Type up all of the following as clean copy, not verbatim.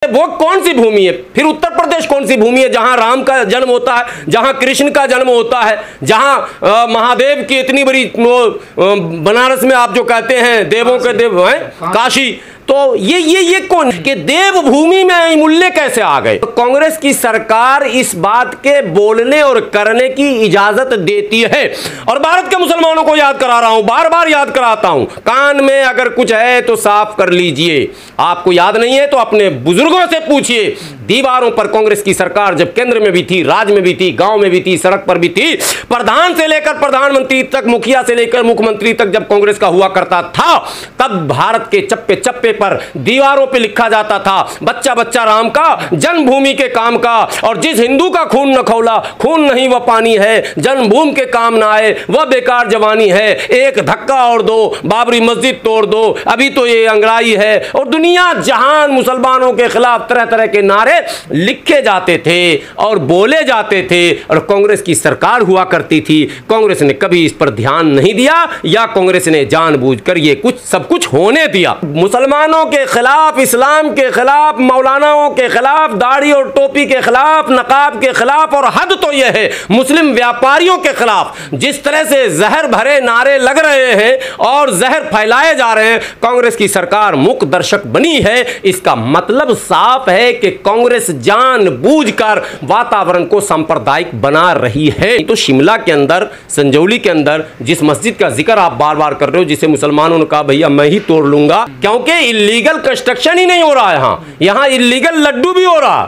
वो कौन सी भूमि है? फिर उत्तर प्रदेश कौन सी भूमि है जहां राम का जन्म होता है, जहां कृष्ण का जन्म होता है, जहां महादेव की इतनी बड़ी बनारस में आप जो कहते हैं देवों के देव हैं काशी, तो ये कौन कि देवभूमि में मूल्य कैसे आ गए? तो कांग्रेस की सरकार इस बात के बोलने और करने की इजाजत देती है। और भारत के मुसलमानों को याद करा रहा हूं, बार बार याद कराता हूं, कान में अगर कुछ है तो साफ कर लीजिए। आपको याद नहीं है तो अपने बुजुर्गों से पूछिए। दीवारों पर कांग्रेस की सरकार जब केंद्र में भी थी, राज्य में भी थी, गांव में भी थी, सड़क पर भी थी, प्रधान से लेकर प्रधानमंत्री तक, मुखिया से लेकर मुख्यमंत्री तक जब कांग्रेस का हुआ करता था, तब भारत के चप्पे चप्पे पर दीवारों पे लिखा जाता था बच्चा बच्चा राम का, जन्मभूमि के काम का, और जिस हिंदू का खून न खौला खून नहीं वह पानी है, जन्मभूमि के काम ना आए वह बेकार जवानी है, एक धक्का और दो, बाबरी मस्जिद तोड़ दो, अभी तो ये अंग्राई है। और दुनिया जहान मुसलमानों के खिलाफ तरह तरह के नारे लिखे जाते थे और बोले जाते थे, और कांग्रेस की सरकार हुआ करती थी। कांग्रेस ने कभी इस पर ध्यान नहीं दिया, या कांग्रेस ने जानबूझकर ये कुछ सब कुछ होने दिया। मुसलमानों के खिलाफ, इस्लाम के खिलाफ, मौलानाओं के खिलाफ, दाढ़ी और टोपी के खिलाफ, नकाब के खिलाफ, और हद तो यह है मुस्लिम व्यापारियों के खिलाफ जिस तरह से जहर भरे नारे लग रहे हैं और जहर फैलाए जा रहे हैं, कांग्रेस की सरकार मूक दर्शक बनी है। इसका मतलब साफ है कि कांग्रेस जानबूझकर वातावरण को सांप्रदायिक बना रही है। तो शिमला के अंदर, संजौली के अंदर जिस मस्जिद का जिक्र आप बार बार कर रहे हो, जिसे मुसलमानों ने कहा भैया मैं ही तोड़ लूंगा, क्योंकि इल्लीगल कंस्ट्रक्शन ही नहीं हो रहा है, यहां इल्लीगल लड्डू भी हो रहा।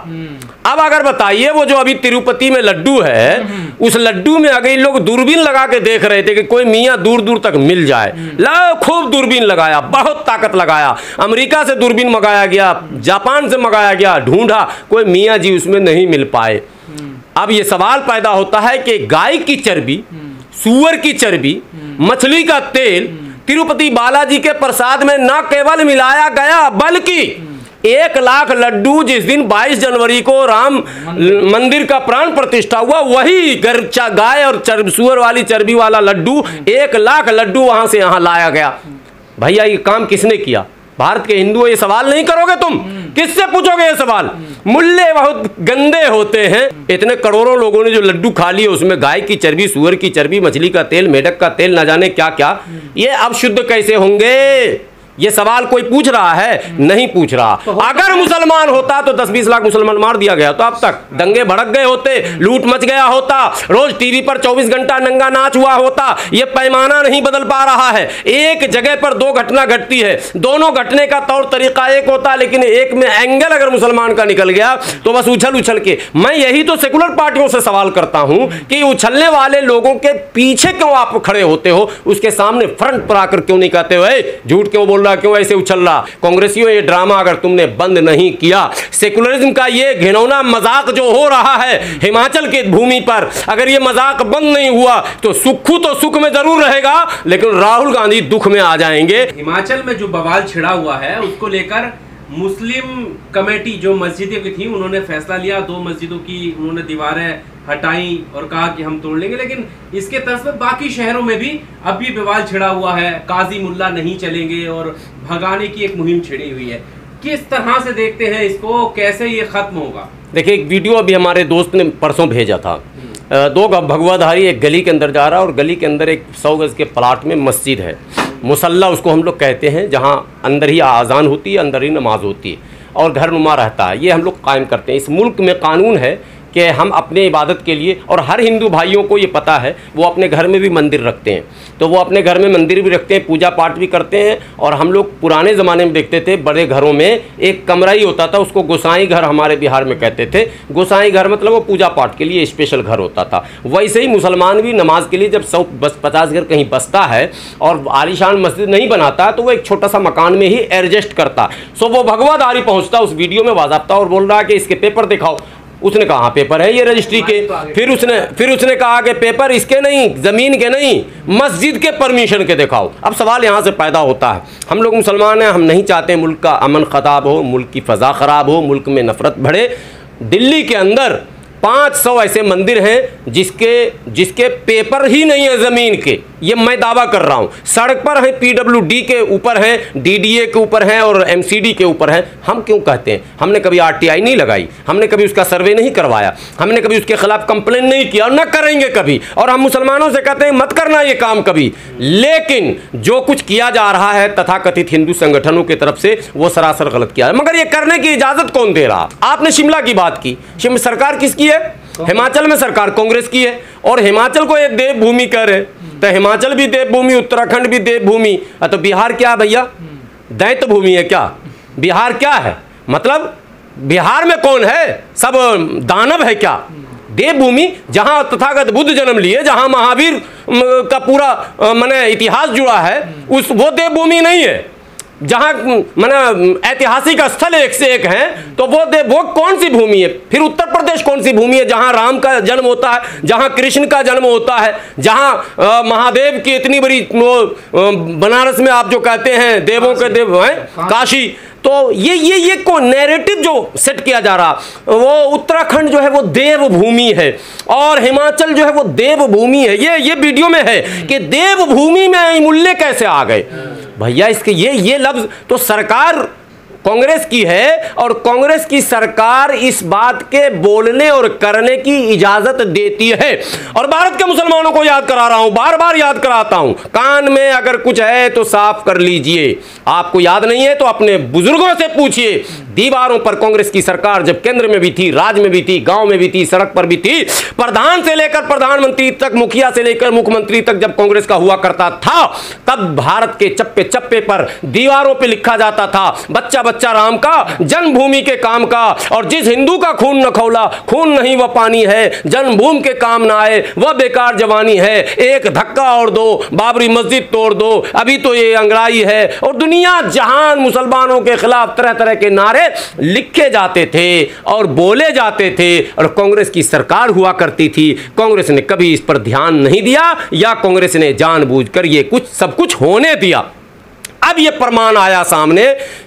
अब अगर बताइए वो जो अभी तिरुपति में लड्डू है, उस लड्डू में अगर लोग दूरबीन लगा के देख रहे थे कि कोई मियां दूर दूर तक मिल जाए, ला खूब दूरबीन लगाया, बहुत ताकत लगाया, अमेरिका से दूरबीन मंगाया गया, जापान से मंगाया गया, ढूंढा, कोई मियां जी उसमें नहीं मिल पाए। अब ये सवाल पैदा होता है कि गाय की चर्बी, सूअर की चर्बी, मछली का तेल तिरुपति बालाजी के प्रसाद में न केवल मिलाया गया, बल्कि 1 लाख लड्डू जिस दिन 22 जनवरी को राम मंदिर का प्राण प्रतिष्ठा हुआ, वही गाय और सूअर वाली चर्बी वाला लड्डू, 1 लाख लड्डू वहां से यहां लाया गया। भैया ये काम किसने किया? भारत के हिंदुओं, ये सवाल नहीं करोगे तुम? किससे पूछोगे ये सवाल? मूल्य बहुत गंदे होते हैं। इतने करोड़ों लोगों ने जो लड्डू खा लिए, उसमें गाय की चर्बी, सूअर की चर्बी, मछली का तेल, मेढक का तेल, न जाने क्या क्या, ये अब शुद्ध कैसे होंगे? ये सवाल कोई पूछ रहा है? नहीं पूछ रहा। अगर मुसलमान होता तो 10-20 लाख मुसलमान मार दिया गया, तो अब तक दंगे भड़क गए होते, लूट मच गया होता, रोज टीवी पर 24 घंटा नंगा नाच हुआ होता। ये पैमाना नहीं बदल पा रहा है। एक जगह पर 2 घटना घटती है, दोनों घटने का तौर तरीका एक होता, लेकिन एक में एंगल अगर मुसलमान का निकल गया तो बस उछल उछल के। मैं यही तो सेकुलर पार्टियों से सवाल करता हूं कि उछलने वाले लोगों के पीछे क्यों आप खड़े होते हो? उसके सामने फ्रंट पर आकर क्यों नहीं कहते हो झूठ क्यों बोल रहा, क्यों ऐसे उछल रहा? कांग्रेसियों, ये ड्रामा अगर तुमने बंद नहीं किया, सेकुलरिज्म का ये घिनौना मजाक जो हो रहा है हिमाचल की भूमि पर, अगर ये मजाक बंद नहीं हुआ तो सुक्खू तो सुख में जरूर रहेगा, लेकिन राहुल गांधी दुख में आ जाएंगे। हिमाचल में जो बवाल छिड़ा हुआ है उसको लेकर मुस्लिम कमेटी जो मस्जिदें की थी, उन्होंने फैसला लिया, 2 मस्जिदों की उन्होंने दीवारें हटाई और कहा कि हम तोड़ लेंगे। लेकिन इसके तर्ज पर बाकी शहरों में भी अब भी विवाद छिड़ा हुआ है, काजी मुल्ला नहीं चलेंगे और भगाने की एक मुहिम छिड़ी हुई है। किस तरह से देखते हैं इसको, कैसे ये खत्म होगा? देखिए, एक वीडियो अभी हमारे दोस्त ने परसों भेजा था। 2 भगवाधारी एक गली के अंदर जा रहा है, और गली के अंदर एक 100 गज के प्लाट में मस्जिद है, मुसल्ला उसको हम लोग कहते हैं, जहाँ अंदर ही आज़ान होती है, अंदर ही नमाज होती है और घर नुमा रहता है। ये हम लोग कायम करते हैं। इस मुल्क में कानून है कि हम अपने इबादत के लिए, और हर हिंदू भाइयों को ये पता है, वो अपने घर में भी मंदिर रखते हैं, तो वो अपने घर में मंदिर भी रखते हैं, पूजा पाठ भी करते हैं। और हम लोग पुराने ज़माने में देखते थे, बड़े घरों में एक कमरा ही होता था, उसको गोसाई घर हमारे बिहार में कहते थे। गोसाई घर मतलब वो पूजा पाठ के लिए स्पेशल घर होता था। वैसे ही मुसलमान भी नमाज के लिए जब 100-50 घर कहीं बसता है और आलीशान मस्जिद नहीं बनाता, तो वो एक छोटा सा मकान में ही एडजस्ट करता। सो वो भगवाधारी पहुँचता उस वीडियो में बाज़ाब्ता और बोल रहा है कि इसके पेपर दिखाओ। उसने कहा पेपर है ये रजिस्ट्री के। फिर उसने कहा कि पेपर इसके नहीं, ज़मीन के नहीं, मस्जिद के परमिशन के दिखाओ। अब सवाल यहाँ से पैदा होता है, हम लोग मुसलमान हैं, हम नहीं चाहते मुल्क का अमन ख़राब हो, मुल्क की फ़ज़ा ख़राब हो, मुल्क में नफ़रत बढ़े। दिल्ली के अंदर 500 ऐसे मंदिर हैं जिसके पेपर ही नहीं है ज़मीन के। ये मैं दावा कर रहा हूं। सड़क पर है, पीडब्ल्यूडी के ऊपर है, डीडीए के ऊपर है और एमसीडी के ऊपर है। हम क्यों कहते हैं? हमने कभी आरटीआई नहीं लगाई, हमने कभी उसका सर्वे नहीं करवाया, हमने कभी उसके खिलाफ कंप्लेन नहीं किया और न करेंगे कभी। और हम मुसलमानों से कहते हैं मत करना ये काम कभी। लेकिन जो कुछ किया जा रहा है तथाकथित हिंदू संगठनों की तरफ से, वो सरासर गलत किया है। मगर ये करने की इजाजत कौन दे रहा? आपने शिमला की बात की, शिमला सरकार किसकी है? हिमाचल में सरकार कांग्रेस की है और हिमाचल को एक देवभूमि कह रहे, तो हिमाचल भी देवभूमि, उत्तराखंड भी देवभूमि, तो बिहार क्या भैया? दैत्य भूमि है क्या? बिहार क्या है? मतलब बिहार में कौन है? सब दानव है क्या? देवभूमि जहां तथागत बुद्ध जन्म लिए, जहां महावीर का पूरा माने इतिहास जुड़ा है, उस वो देवभूमि नहीं है। जहां माने ऐतिहासिक स्थल एक से एक हैं, तो वो कौन सी भूमि है? फिर उत्तर प्रदेश कौन सी भूमि है जहां राम का जन्म होता है, जहां कृष्ण का जन्म होता है, जहां महादेव की इतनी बड़ी बनारस में आप जो कहते हैं देवों के देव हैं, काशी। तो ये को नैरेटिव जो सेट किया जा रहा, वो उत्तराखंड जो है वो देवभूमि है और हिमाचल जो है वो देवभूमि है। ये वीडियो में है कि देवभूमि में मूल्य कैसे आ गए भैया। इसके ये लफ्ज तो सरकार कांग्रेस की है और कांग्रेस की सरकार इस बात के बोलने और करने की इजाजत देती है। और भारत के मुसलमानों को याद करा रहा हूं, बार बार याद कराता हूं, कान में अगर कुछ है तो साफ कर लीजिए। आपको याद नहीं है तो अपने बुजुर्गों से पूछिए। दीवारों पर कांग्रेस की सरकार जब केंद्र में भी थी, राज्य में भी थी, गांव में भी थी, सड़क पर भी थी, प्रधान से लेकर प्रधानमंत्री तक, मुखिया से लेकर मुख्यमंत्री तक जब कांग्रेस का हुआ करता था, तब भारत के चप्पे चप्पे पर दीवारों पर लिखा जाता था बच्चा बच्चा राम का, जन्मभूमि के काम का, और जिस हिंदू का खून न खौला, खून नहीं वह पानी है, जन्मभूमि के काम ना आए वह बेकार जवानी है, एक धक्का और दो, बाबरी मस्जिद तोड़ दो, अभी तो ये अंग्राई है। और दुनिया जहान मुसलमानों के खिलाफ तरह तरह के नारे लिखे जाते थे और बोले जाते थे और कांग्रेस की सरकार हुआ करती थी। कांग्रेस ने कभी इस पर ध्यान नहीं दिया या कांग्रेस ने जानबूझकर ये सब कुछ होने दिया। अब ये प्रमाण आया सामने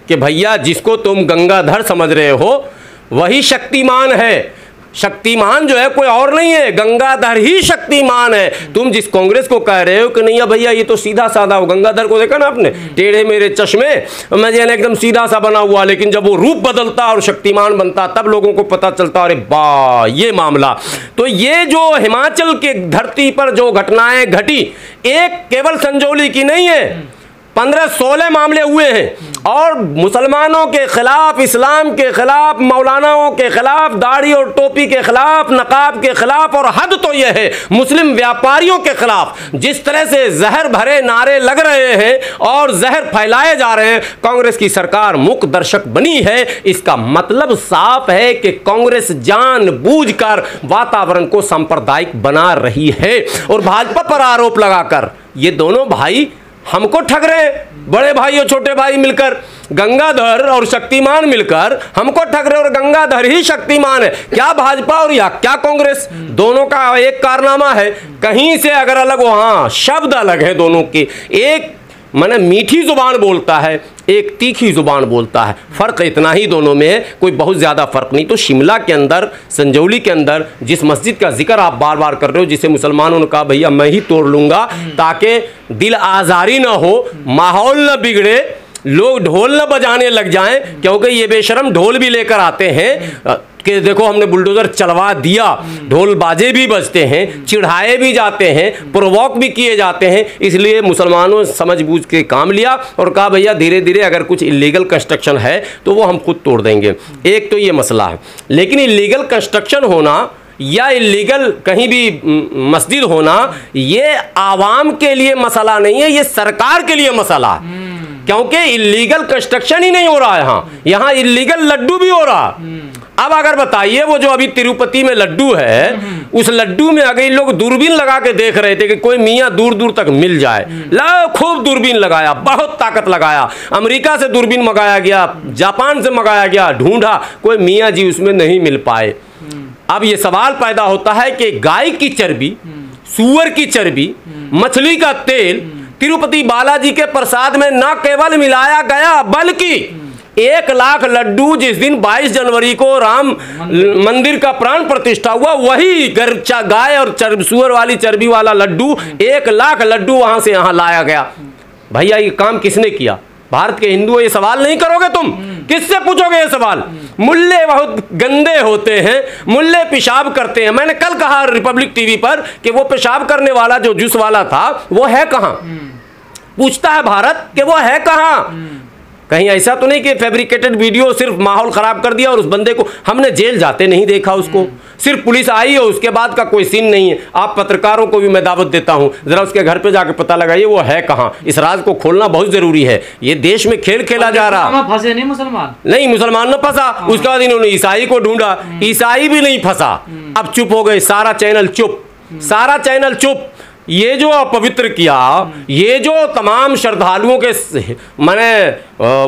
कि भैया जिसको तुम गंगाधर समझ रहे हो वही शक्तिमान है। शक्तिमान जो है कोई और नहीं है, गंगाधर ही शक्तिमान है। तुम जिस कांग्रेस को कह रहे हो कि नहीं भैया ये तो सीधा साधा हो, गंगाधर को देखा ना आपने, टेढ़े मेरे चश्मे, मैं एकदम सीधा सा बना हुआ, लेकिन जब वो रूप बदलता और शक्तिमान बनता तब लोगों को पता चलता अरे बा ये मामला। तो ये जो हिमाचल के धरती पर जो घटनाएं घटी, एक केवल संजौली की नहीं है, 15-16 मामले हुए हैं और मुसलमानों के खिलाफ, इस्लाम के खिलाफ, मौलानाओं के खिलाफ, दाढ़ी और टोपी के खिलाफ, नकाब के खिलाफ, और हद तो यह है मुस्लिम व्यापारियों के खिलाफ जिस तरह से जहर भरे नारे लग रहे हैं और जहर फैलाए जा रहे हैं। कांग्रेस की सरकार मूक दर्शक बनी है। इसका मतलब साफ है कि कांग्रेस जानबूझकर वातावरण को सांप्रदायिक बना रही है और भाजपा पर आरोप लगाकर ये दोनों भाई हमको ठग रहे हैं, बड़े भाई और छोटे भाई मिलकर, गंगाधर और शक्तिमान मिलकर हमको ठग रहे और गंगाधर ही शक्तिमान है। क्या भाजपा और या क्या कांग्रेस, दोनों का एक कारनामा है। कहीं से अगर अलग हो, हाँ शब्द अलग है दोनों के, एक माने मीठी जुबान बोलता है, एक तीखी जुबान बोलता है, फर्क इतना ही दोनों में है, कोई बहुत ज़्यादा फर्क नहीं। तो शिमला के अंदर, संजौली के अंदर जिस मस्जिद का जिक्र आप बार बार कर रहे हो, जिसे मुसलमानों ने कहा भैया मैं ही तोड़ लूँगा ताकि दिल आज़ारी ना हो, माहौल न बिगड़े, लोग ढोल न बजाने लग जाएं, क्योंकि ये बेशरम ढोल भी लेकर आते हैं कि देखो हमने बुलडोजर चलवा दिया, ढोल बाजे भी बजते हैं, चिढ़ाए भी जाते हैं, प्रोवोक भी किए जाते हैं। इसलिए मुसलमानों समझ बूझ के काम लिया और कहा भैया धीरे धीरे अगर कुछ इलीगल कंस्ट्रक्शन है तो वो हम खुद तोड़ देंगे। एक तो ये मसला है, लेकिन इलीगल कंस्ट्रक्शन होना या इलीगल कहीं भी मस्जिद होना ये आवाम के लिए मसला नहीं है, ये सरकार के लिए मसला है, क्योंकि इलीगल कंस्ट्रक्शन ही नहीं हो रहा है, यहाँ इलीगल लड्डू भी हो रहा। अब अगर बताइए वो जो अभी तिरुपति में लड्डू है, उस लड्डू में अगर लोग दूरबीन लगा के देख रहे थे कि कोई मियाँ दूर दूर तक मिल जाए, ला खूब दूरबीन लगाया, बहुत ताकत लगाया, अमेरिका से दूरबीन मंगाया गया, जापान से मंगाया गया, ढूंढा, कोई मियाँ जी उसमें नहीं मिल पाए। अब ये सवाल पैदा होता है कि गाय की चर्बी, सूअर की चर्बी, मछली का तेल तिरुपति बालाजी के प्रसाद में न केवल मिलाया गया बल्कि 1 लाख लड्डू जिस दिन 22 जनवरी को राम मंदिर का प्राण प्रतिष्ठा हुआ, वही गाय और सुअर वाली चर्बी वाला लड्डू 1 लाख लड्डू वहां से यहां लाया गया। भैया ये काम किसने किया? भारत के हिंदुओं, ये सवाल नहीं करोगे तुम? किससे पूछोगे ये सवाल? मुल्ले बहुत गंदे होते हैं, मुल्ले पेशाब करते हैं। मैंने कल कहा रिपब्लिक टीवी पर कि वो पेशाब करने वाला जो जूस वाला था वो है कहां? पूछता है भारत कि वो है कहां? कहीं ऐसा तो नहीं कि फैब्रिकेटेड वीडियो सिर्फ माहौल खराब कर दिया और उस बंदे को हमने जेल जाते नहीं देखा, उसको सिर्फ पुलिस आई है, उसके बाद का कोई सीन नहीं है। आप पत्रकारों को भी मैं दावत देता हूं, जरा उसके घर पे जाकर पता लगाइए वो है कहां। इस राज को खोलना बहुत जरूरी है। ये देश में खेल खेला जा रहा। फंसे नहीं मुसलमान, नहीं मुसलमान न फंसा, उसके बाद इन्होंने ईसाई को ढूंढा, ईसाई भी नहीं फंसा। अब चुप हो गए, सारा चैनल चुप, सारा चैनल चुप। ये जो अपवित्र किया, ये जो तमाम श्रद्धालुओं के माने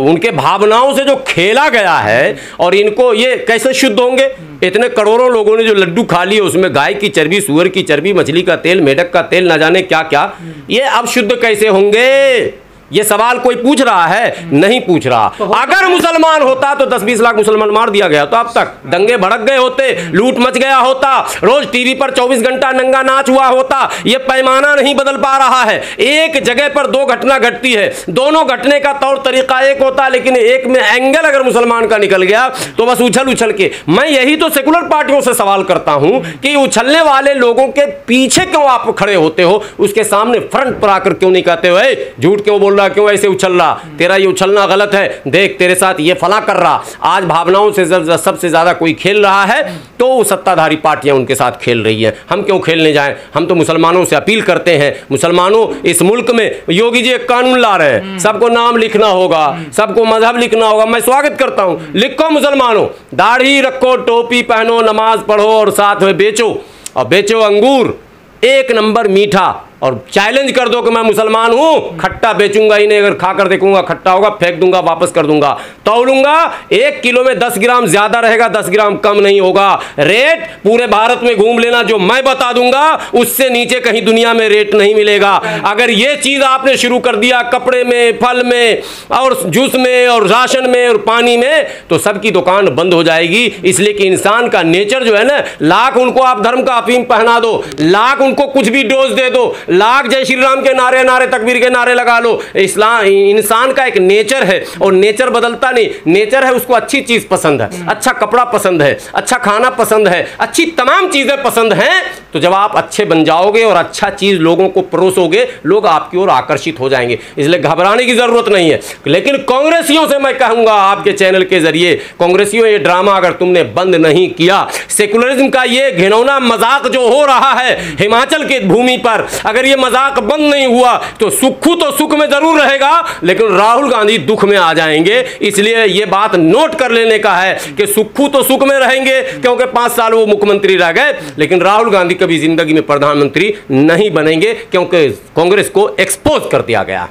उनके भावनाओं से जो खेला गया है, और इनको ये कैसे शुद्ध होंगे? इतने करोड़ों लोगों ने जो लड्डू खा लिए, उसमें गाय की चर्बी, सुअर की चर्बी, मछली का तेल, मेढक का तेल, न जाने क्या क्या, ये अब शुद्ध कैसे होंगे? ये सवाल कोई पूछ रहा है? नहीं पूछ रहा। अगर मुसलमान होता तो 10-20 लाख मुसलमान मार दिया गया, तो अब तक दंगे भड़क गए होते, लूट मच गया होता, रोज टीवी पर 24 घंटा नंगा नाच हुआ होता। ये पैमाना नहीं बदल पा रहा है। एक जगह पर 2 घटना घटती है, दोनों घटने का तौर तरीका एक होता, लेकिन एक में एंगल अगर मुसलमान का निकल गया तो बस उछल उछल के। मैं यही तो सेकुलर पार्टियों से सवाल करता हूं कि उछलने वाले लोगों के पीछे क्यों आप खड़े होते हो? उसके सामने फ्रंट पर आकर क्यों नहीं कहते हो झूठ क्यों बोल रहा, क्यों ऐसे उछल रहा, तेरा ये उछलना गलत है, देख तेरे साथ ये फला कर रहा। आज भावनाओं से सबसे ज्यादा कोई खेल रहा है तो सत्ताधारी पार्टियां उनके साथ खेल रही है। हम क्यों खेलने जाएं? हम तो मुसलमानों से अपील करते हैं, मुसलमानों इस मुल्क में योगी जी एक कानून ला रहे हैं, सबको नाम लिखना होगा, सबको मजहब लिखना होगा। मैं स्वागत करता हूं, लिखो मुसलमानों, दाढ़ी रखो, टोपी पहनो, नमाज पढ़ो और साथ में बेचो, और बेचो अंगूर 1 नंबर मीठा, और चैलेंज कर दो कि मैं मुसलमान हूं, खट्टा बेचूंगा ही नहीं, अगर खाकर देखूंगा खट्टा होगा फेंक दूंगा, वापस कर दूंगा, तौलूंगा 1 किलो में 10 ग्राम ज्यादा रहेगा, 10 ग्राम कम नहीं होगा। रेट पूरे भारत में घूम लेना, जो मैं बता दूंगा उससे नीचे कहीं दुनिया में रेट नहीं मिलेगा। अगर ये चीज आपने शुरू कर दिया कपड़े में, फल में और जूस में और राशन में और पानी में, तो सबकी दुकान बंद हो जाएगी। इसलिए कि इंसान का नेचर जो है ना, लाख उनको आप धर्म का अफीम पहना दो, लाख उनको कुछ भी डोज दे दो, लाख जय श्री राम के नारे नारे तकबीर के नारे लगा लो, इस्लाम इंसान का एक नेचर है और नेचर बदलता नहीं। नेचर है उसको अच्छी चीज पसंद है, अच्छा कपड़ा पसंद है, अच्छा खाना पसंद है, अच्छी तमाम चीजें पसंद हैं। तो जब आप अच्छे बन जाओगे और अच्छा चीज लोगों को परोसोगे, लोग आपकी ओर आकर्षित हो जाएंगे। इसलिए घबराने की जरूरत नहीं है। लेकिन कांग्रेसियों से मैं कहूंगा आपके चैनल के जरिए, कांग्रेसियों ये ड्रामा अगर तुमने बंद नहीं किया, सेकुलरिज्म का ये घिनौना मजाक जो हो रहा है हिमाचल की भूमि पर, अगर ये मजाक बंद नहीं हुआ तो सुक्खू तो सुख में जरूर रहेगा, लेकिन राहुल गांधी दुख में आ जाएंगे। इसलिए ये बात नोट कर लेने का है कि सुक्खू तो सुख में रहेंगे क्योंकि 5 साल वो मुख्यमंत्री रह गए, लेकिन राहुल गांधी कभी जिंदगी में प्रधानमंत्री नहीं बनेंगे क्योंकि कांग्रेस को एक्सपोज कर दिया गया।